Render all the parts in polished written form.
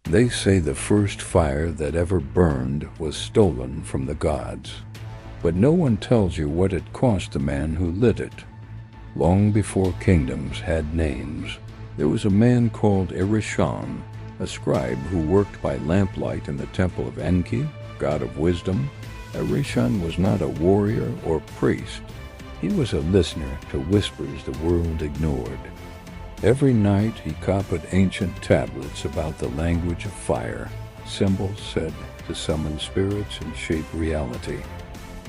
They say the first fire that ever burned was stolen from the gods, but no one tells you what it cost the man who lit it. Long before kingdoms had names, there was a man called Erishan, a scribe who worked by lamplight in the temple of Enki, god of wisdom. Erishan was not a warrior or priest. He was a listener to whispers the world ignored. Every night he copied ancient tablets about the language of fire, symbols said to summon spirits and shape reality.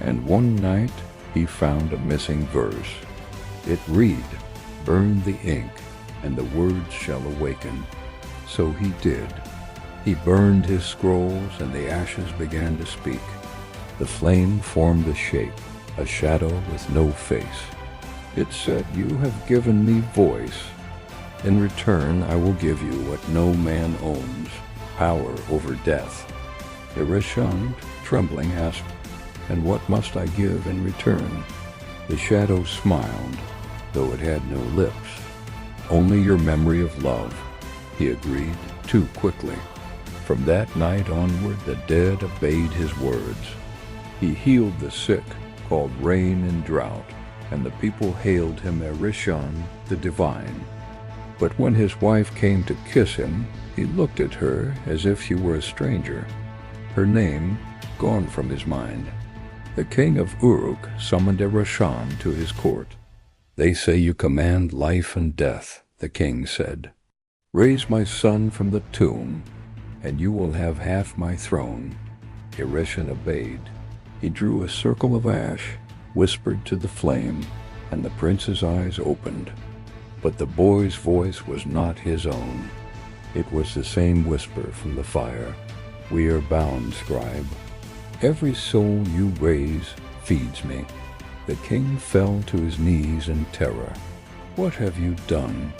And one night he found a missing verse. It read, "Burn the ink, and the words shall awaken." So he did. He burned his scrolls, and the ashes began to speak. The flame formed a shape, a shadow with no face. It said, "You have given me voice. In return, I will give you what no man owns, power over death." Erishan, trembling, asked, "And what must I give in return?" The shadow smiled, though it had no lips. "Only your memory of love," he agreed, too quickly. From that night onward, the dead obeyed his words. He healed the sick, called rain and drought, and the people hailed him Erishan, the divine. But when his wife came to kiss him, he looked at her as if she were a stranger, her name gone from his mind. The king of Uruk summoned Erishan to his court. "They say you command life and death," the king said. "Raise my son from the tomb, and you will have half my throne." Erishan obeyed. He drew a circle of ash, whispered to the flame, and the prince's eyes opened. But the boy's voice was not his own. It was the same whisper from the fire. "We are bound, scribe. Every soul you raise feeds me." The king fell to his knees in terror. "What have you done?"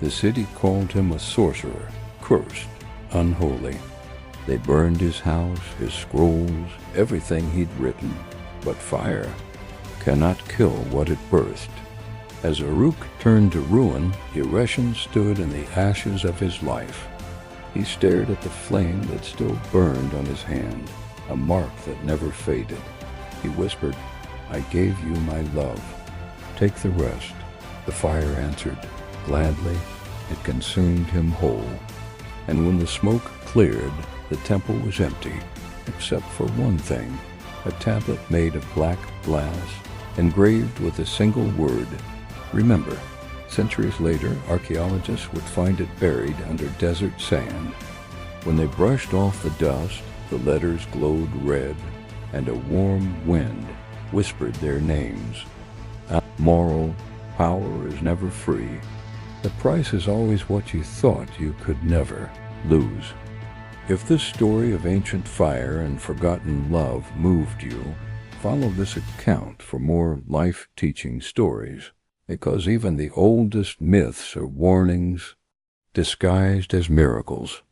The city called him a sorcerer, cursed, unholy. They burned his house, his scrolls, everything he'd written. But fire cannot kill what it birthed. As Uruk turned to ruin, Erishan stood in the ashes of his life. He stared at the flame that still burned on his hand, a mark that never faded. He whispered, "I gave you my love. Take the rest." The fire answered, gladly. It consumed him whole. And when the smoke cleared, the temple was empty, except for one thing, a tablet made of black glass, engraved with a single word, "Remember." Centuries later, archaeologists would find it buried under desert sand. When they brushed off the dust, the letters glowed red, and a warm wind whispered their names. Moral power is never free. The price is always what you thought you could never lose. If this story of ancient fire and forgotten love moved you, follow this account for more life-teaching stories, because even the oldest myths are warnings disguised as miracles.